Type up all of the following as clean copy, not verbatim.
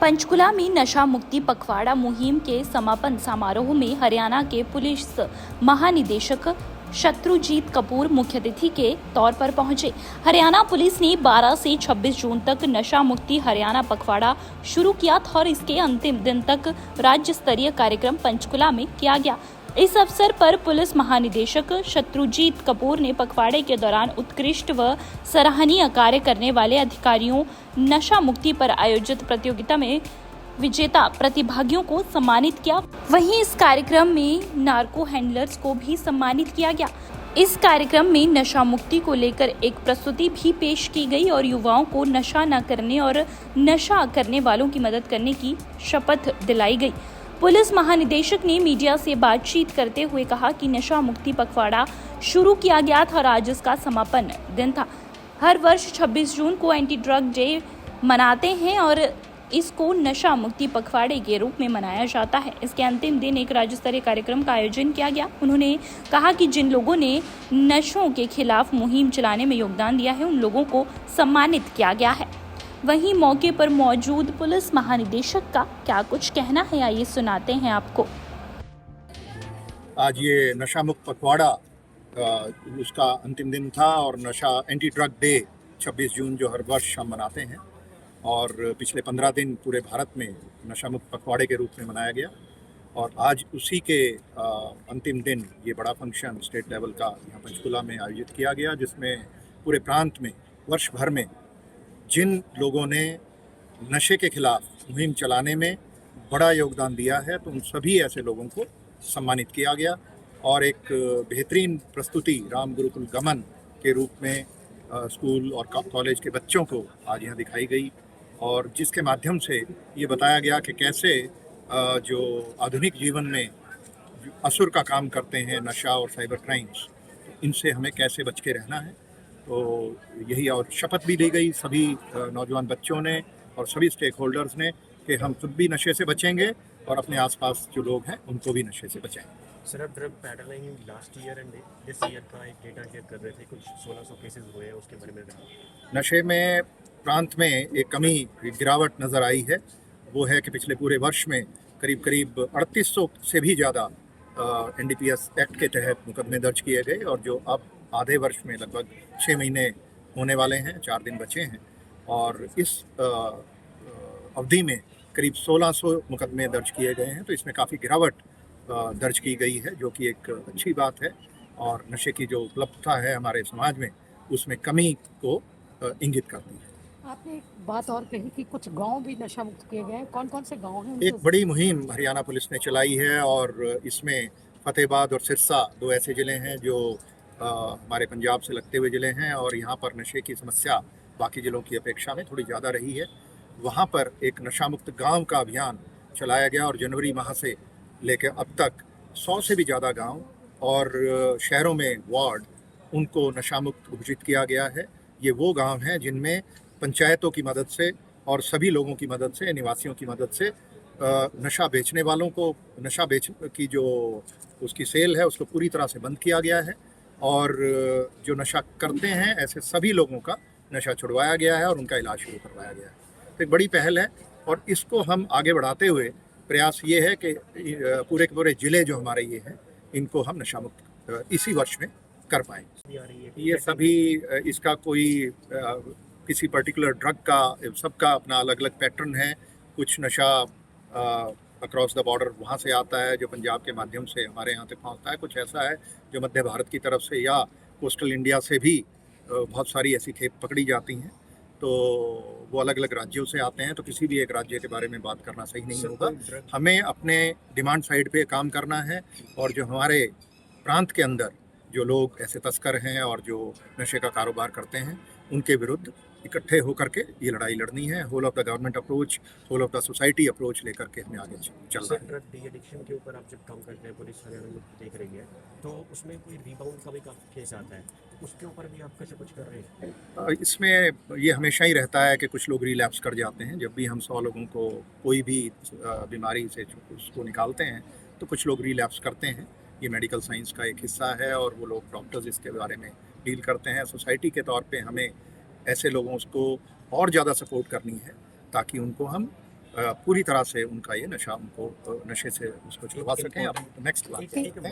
पंचकुला में नशा मुक्ति पखवाड़ा मुहिम के समापन समारोह में हरियाणा के पुलिस महानिदेशक शत्रुजीत कपूर मुख्य अतिथि के तौर पर पहुंचे। हरियाणा पुलिस ने 12 से 26 जून तक नशा मुक्ति हरियाणा पखवाड़ा शुरू किया था और इसके अंतिम दिन तक राज्य स्तरीय कार्यक्रम पंचकुला में किया गया। इस अवसर पर पुलिस महानिदेशक शत्रुजीत कपूर ने पखवाड़े के दौरान उत्कृष्ट व सराहनीय कार्य करने वाले अधिकारियों, नशा मुक्ति पर आयोजित प्रतियोगिता में विजेता प्रतिभागियों को सम्मानित किया। वहीं इस कार्यक्रम में नार्को हैंडलर्स को भी सम्मानित किया गया। इस कार्यक्रम में नशा मुक्ति को लेकर एक प्रस्तुति भी पेश की गई और युवाओं को नशा न करने और नशा करने वालों की मदद करने की शपथ दिलाई गई। पुलिस महानिदेशक ने मीडिया से बातचीत करते हुए कहा कि नशा मुक्ति पखवाड़ा शुरू किया गया था और आज इसका समापन दिन था। हर वर्ष 26 जून को एंटी ड्रग डे मनाते हैं और इसको नशा मुक्ति पखवाड़े के रूप में मनाया जाता है। इसके अंतिम दिन एक राज्य स्तरीय कार्यक्रम का आयोजन किया गया। उन्होंने कहा कि जिन लोगों ने नशों के खिलाफ मुहिम चलाने में योगदान दिया है उन लोगों को सम्मानित किया गया है। वहीं मौके पर मौजूद पुलिस महानिदेशक का क्या कुछ कहना है, आइए सुनाते हैं आपको। आज ये नशा मुक्त पखवाड़ा उसका अंतिम दिन था और नशा एंटी ड्रग डे 26 जून जो हर वर्ष हम मनाते हैं और पिछले 15 दिन पूरे भारत में नशा मुक्त पखवाड़े के रूप में मनाया गया और आज उसी के अंतिम दिन ये बड़ा फंक्शन स्टेट लेवल का यहाँ पंचकुला में आयोजित किया गया, जिसमें पूरे प्रांत में वर्ष भर में जिन लोगों ने नशे के खिलाफ मुहिम चलाने में बड़ा योगदान दिया है तो उन सभी ऐसे लोगों को सम्मानित किया गया और एक बेहतरीन प्रस्तुति राम गुरुकुल गमन के रूप में स्कूल और कॉलेज के बच्चों को आज यहाँ दिखाई गई और जिसके माध्यम से ये बताया गया कि कैसे जो आधुनिक जीवन में असुर का काम करते हैं नशा और साइबर क्राइम्स, इनसे हमें कैसे बच के रहना है। तो यही और शपथ भी ली गई सभी नौजवान बच्चों ने और सभी स्टेक होल्डर्स ने कि हम खुद भी नशे से बचेंगे और अपने आसपास जो लोग हैं उनको भी नशे से बचाएंगे। सर, आप drug paddling last year and this year का एक डेटा शेयर कर रहे थे, कुछ 1600 केसेस हुए हैं, उसके बारे में नशे में प्रांत में एक कमी गिरावट नज़र आई है। वो है कि पिछले पूरे वर्ष में करीब 3800 से भी ज़्यादा NDPS एक्ट के तहत मुकदमे दर्ज किए गए और जो अब आधे वर्ष में लगभग 6 महीने होने वाले हैं, 4 दिन बचे हैं और इस अवधि में करीब 1600 मुकदमे दर्ज किए गए हैं। तो इसमें काफ़ी गिरावट दर्ज की गई है जो कि एक अच्छी बात है और नशे की जो उपलब्धता है हमारे समाज में उसमें कमी को इंगित करती है। आपने एक बात और कही कि कुछ गांव भी नशा मुक्त किए गए हैं, कौन कौन से गांव हैं? एक बड़ी मुहिम हरियाणा पुलिस ने चलाई है और इसमें फतेहाबाद और सिरसा 2 ऐसे ज़िले हैं जो हमारे पंजाब से लगते हुए ज़िले हैं और यहाँ पर नशे की समस्या बाकी ज़िलों की अपेक्षा में थोड़ी ज़्यादा रही है। वहाँ पर एक नशा मुक्त गाँव का अभियान चलाया गया और जनवरी माह से लेकर अब तक 100 से भी ज़्यादा गांव और शहरों में वार्ड उनको नशा मुक्त घोषित किया गया है। ये वो गांव हैं जिनमें पंचायतों की मदद से और सभी लोगों की मदद से, निवासियों की मदद से नशा बेचने वालों को नशा बेच की जो उसकी सेल है उसको पूरी तरह से बंद किया गया है और जो नशा करते हैं ऐसे सभी लोगों का नशा छुड़वाया गया है और उनका इलाज शुरू करवाया गया है। तो एक बड़ी पहल है और इसको हम आगे बढ़ाते हुए प्रयास ये है कि पूरे के पूरे ज़िले जो हमारे ये हैं इनको हम नशा मुक्त इसी वर्ष में कर पाएंगे। ये सभी इसका कोई किसी पर्टिकुलर ड्रग का सबका अपना अलग अलग पैटर्न है। कुछ नशा अक्रॉस द बॉर्डर वहाँ से आता है जो पंजाब के माध्यम से हमारे यहाँ तक पहुँचता है। कुछ ऐसा है जो मध्य भारत की तरफ से या कोस्टल इंडिया से भी बहुत सारी ऐसी खेप पकड़ी जाती हैं तो वो अलग अलग राज्यों से आते हैं। तो किसी भी एक राज्य के बारे में बात करना सही नहीं होगा। हमें अपने डिमांड साइड पे काम करना है और जो हमारे प्रांत के अंदर जो लोग ऐसे तस्कर हैं और जो नशे का कारोबार करते हैं उनके विरुद्ध इकट्ठे होकर के ये लड़ाई लड़नी है। Whole of the government approach, whole of the society approach लेकर के हमें आगे चलना है। ड्रग डी एडिक्शन के ऊपर आप जब काम करते हैं, पुलिस हरियाणा में देख रही है, तो उसमें कोई रिबाउंड का भी काफ़ी केस आता है, उसके ऊपर भी आप कैसे कुछ कर रहे हैं? इसमें ये हमेशा ही रहता है कि कुछ लोग रिलैप्स कर जाते हैं। जब भी हम 100 लोगों को कोई भी बीमारी से उसको निकालते हैं तो कुछ लोग रिलैप्स करते हैं। ये मेडिकल साइंस का एक हिस्सा है और वो लोग डॉक्टर्स इसके बारे में डील करते हैं। सोसाइटी के तौर पे हमें ऐसे लोगों को और ज़्यादा सपोर्ट करनी है ताकि उनको हम पूरी तरह से उनका ये नशा उनको नशे से उसको छुड़वा सकें। अब नेक्स्ट बात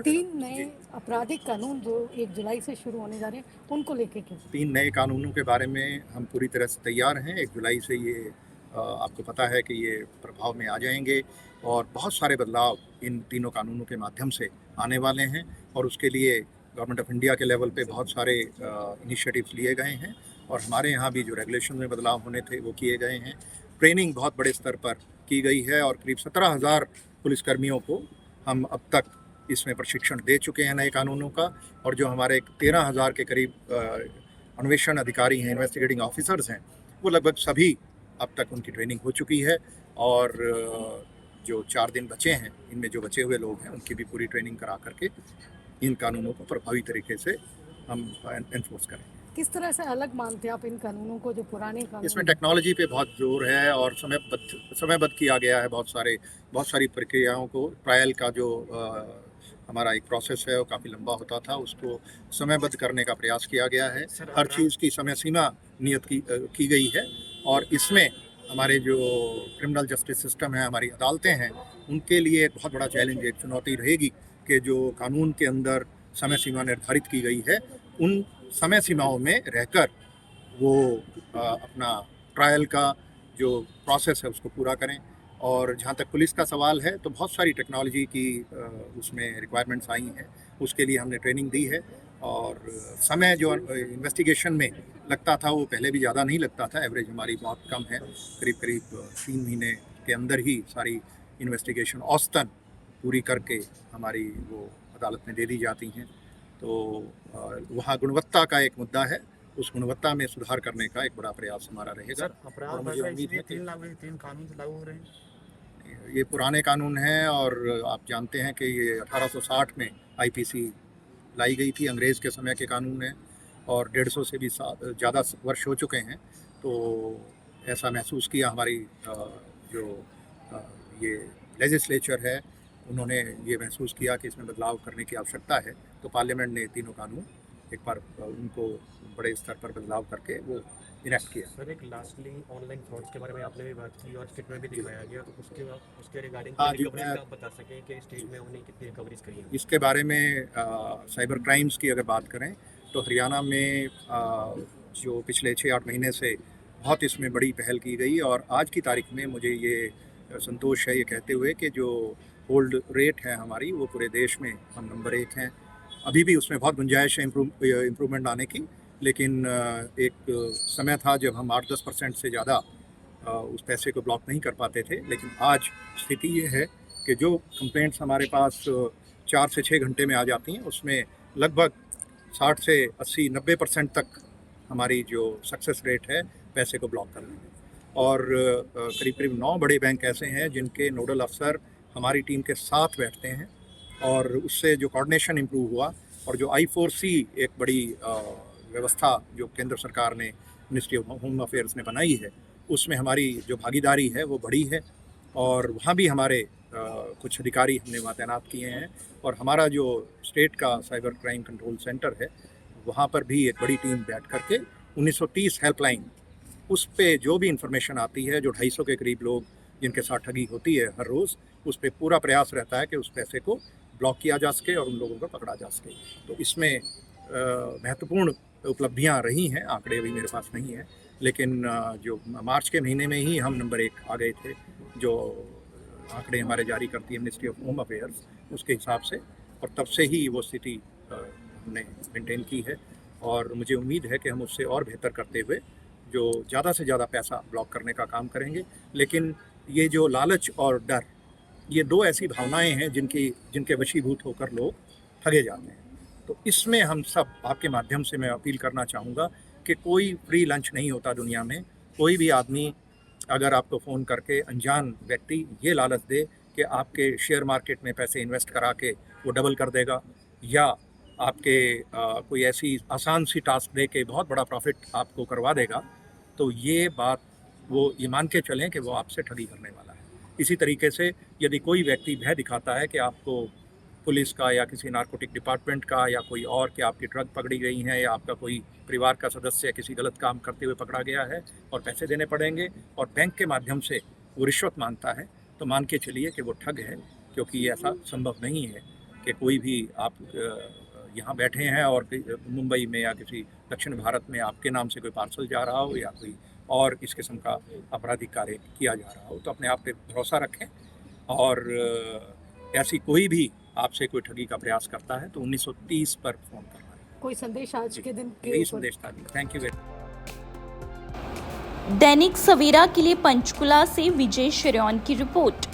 तीन नए आपराधिक कानून जो 1 जुलाई से शुरू होने जा रहे हैं उनको लेके क्या? 3 नए कानूनों के बारे में हम पूरी तरह से तैयार हैं। 1 जुलाई से ये आपको पता है कि ये प्रभाव में आ जाएंगे और बहुत सारे बदलाव इन तीनों कानूनों के माध्यम से आने वाले हैं और उसके लिए गवर्नमेंट ऑफ इंडिया के लेवल पे बहुत सारे इनिशिएटिव्स लिए गए हैं और हमारे यहाँ भी जो रेगुलेशन में बदलाव होने थे वो किए गए हैं। ट्रेनिंग बहुत बड़े स्तर पर की गई है और करीब 17,000 पुलिसकर्मियों को हम अब तक इसमें प्रशिक्षण दे चुके हैं नए कानूनों का। और जो हमारे 13,000 के करीब अन्वेषण अधिकारी हैं, इन्वेस्टिगेटिंग ऑफिसर्स हैं, वो लगभग सभी अब तक उनकी ट्रेनिंग हो चुकी है और जो 4 दिन बचे हैं, इनमें जो बचे हुए लोग हैं उनकी भी पूरी ट्रेनिंग करा करके इन कानूनों को प्रभावी तरीके से हम एनफोर्स करें। किस तरह से अलग मानते हैं आप इन कानूनों को जो पुराने कानून? इसमें टेक्नोलॉजी पे बहुत जोर है और समयबद्ध किया गया है बहुत सारी प्रक्रियाओं को। ट्रायल का जो हमारा एक प्रोसेस है वो काफ़ी लंबा होता था, उसको समयबद्ध करने का प्रयास किया गया है। हर चीज़ की समय सीमा नियत की गई है और इसमें हमारे जो क्रिमिनल जस्टिस सिस्टम है, हमारी अदालतें हैं, उनके लिए एक बहुत बड़ा चैलेंज, एक चुनौती रहेगी कि जो कानून के अंदर समय सीमा निर्धारित की गई है उन समय सीमाओं में रहकर वो अपना ट्रायल का जो प्रोसेस है उसको पूरा करें। और जहाँ तक पुलिस का सवाल है तो बहुत सारी टेक्नोलॉजी की उसमें रिक्वायरमेंट्स आई हैं, उसके लिए हमने ट्रेनिंग दी है और समय जो इन्वेस्टिगेशन में लगता था वो पहले भी ज़्यादा नहीं लगता था। एवरेज हमारी बहुत कम है, करीब 3 महीने के अंदर ही सारी इन्वेस्टिगेशन औसतन पूरी करके हमारी वो अदालत में दे दी जाती हैं। तो वहाँ गुणवत्ता का एक मुद्दा है, उस गुणवत्ता में सुधार करने का एक बड़ा प्रयास हमारा रहेगा। और मुझे उम्मीद है कि 3 कानून लागू हो रहे हैं। ये पुराने कानून हैं और आप जानते हैं कि ये 1860 में आईपीसी लाई गई थी, अंग्रेज़ के समय के कानून हैं और 150 से भी ज़्यादा वर्ष हो चुके हैं। तो ऐसा महसूस किया हमारी जो ये लेजिस्लेचर है, उन्होंने ये महसूस किया कि इसमें बदलाव करने की आवश्यकता है, तो पार्लियामेंट ने तीनों कानून एक बार उनको बड़े स्तर पर बदलाव करके वो इनेक्ट किया। सर, एक लास्टली ऑनलाइन फ्रॉड्स के बारे में आपने भी बात की और स्टेट में भी दिखाया गया, तो उसके रिगार्डिंग हाँ जी, रिकवरी आप बता सकें कि स्टेट में उन्हें कितनी रिकवरीज करी हैं? इसके बारे में साइबर क्राइम्स की अगर बात करें तो हरियाणा में जो पिछले 6-8 महीने से बहुत इसमें बड़ी पहल की गई और आज की तारीख में मुझे ये संतोष है ये कहते हुए कि जो होल्ड रेट है हमारी वो पूरे देश में हम नंबर 1 हैं। अभी भी उसमें बहुत गुंजाइश है इम्प्रूवमेंट आने की, लेकिन एक समय था जब हम 8-10% से ज़्यादा उस पैसे को ब्लॉक नहीं कर पाते थे, लेकिन आज स्थिति ये है कि जो कंप्लेंट्स हमारे पास 4 से 6 घंटे में आ जाती हैं उसमें लगभग 60 से 80-90% तक हमारी जो सक्सेस रेट है पैसे को ब्लॉक करने में। और करीब 9 बड़े बैंक ऐसे हैं जिनके नोडल अफसर हमारी टीम के साथ बैठते हैं और उससे जो कोऑर्डिनेशन इम्प्रूव हुआ और जो I4C एक बड़ी व्यवस्था जो केंद्र सरकार ने, मिनिस्ट्री ऑफ होम अफेयर्स ने बनाई है, उसमें हमारी जो भागीदारी है वो बड़ी है और वहाँ भी हमारे कुछ अधिकारी हमने वहाँ तैनात किए हैं और हमारा जो स्टेट का साइबर क्राइम कंट्रोल सेंटर है वहाँ पर भी एक बड़ी टीम बैठ करके 1930 हेल्पलाइन, उस पे जो भी इंफॉर्मेशन आती है, जो 250 के करीब लोग जिनके साथ ठगी होती है हर रोज़, उस पे पूरा प्रयास रहता है कि उस पैसे को ब्लॉक किया जा सके और उन लोगों को पकड़ा जा सके। तो इसमें महत्वपूर्ण उपलब्धियां रही हैं, आंकड़े अभी मेरे पास नहीं हैं, लेकिन जो मार्च के महीने में ही हम नंबर 1 आ गए थे, जो आंकड़े हमारे जारी करती है मिनिस्ट्री ऑफ होम अफेयर्स, उसके हिसाब से, और तब से ही वो स्थिति हमने मेंटेन की है और मुझे उम्मीद है कि हम उससे और बेहतर करते हुए जो ज़्यादा से ज़्यादा पैसा ब्लॉक करने का काम करेंगे। लेकिन ये जो लालच और डर, ये 2 ऐसी भावनाएं हैं जिनके वशीभूत होकर लोग ठगे जाते हैं। तो इसमें हम सब, आपके माध्यम से मैं अपील करना चाहूँगा कि कोई फ्री लंच नहीं होता दुनिया में। कोई भी आदमी अगर आपको फ़ोन करके अनजान व्यक्ति ये लालच दे कि आपके शेयर मार्केट में पैसे इन्वेस्ट करा के वो डबल कर देगा या आपके कोई ऐसी आसान सी टास्क दे के बहुत बड़ा प्रॉफिट आपको करवा देगा, तो ये बात वो ये मान के चलें कि वो आपसे ठगी करने वाला है। इसी तरीके से यदि कोई व्यक्ति भय दिखाता है कि आपको पुलिस का या किसी नारकोटिक डिपार्टमेंट का या कोई और कि आपकी ड्रग पकड़ी गई हैं या आपका कोई परिवार का सदस्य किसी गलत काम करते हुए पकड़ा गया है और पैसे देने पड़ेंगे और बैंक के माध्यम से वो रिश्वत मांगता है तो मान के चलिए कि वो ठग है, क्योंकि ये ऐसा संभव नहीं है कि कोई भी आप यहाँ बैठे हैं और मुंबई में या किसी दक्षिण भारत में आपके नाम से कोई पार्सल जा रहा हो या कोई और इस किस्म का आपराधिक कार्य किया जा रहा हो। तो अपने आप पे भरोसा रखें, और ऐसी कोई भी आपसे कोई ठगी का प्रयास करता है तो 1930 पर फ़ोन करना है। कोई संदेश आज के दिन के यही ऊपर? संदेश था। Thank you very Dainik Savera के लिए पंचकुला से विजय श्रेयन की रिपोर्ट।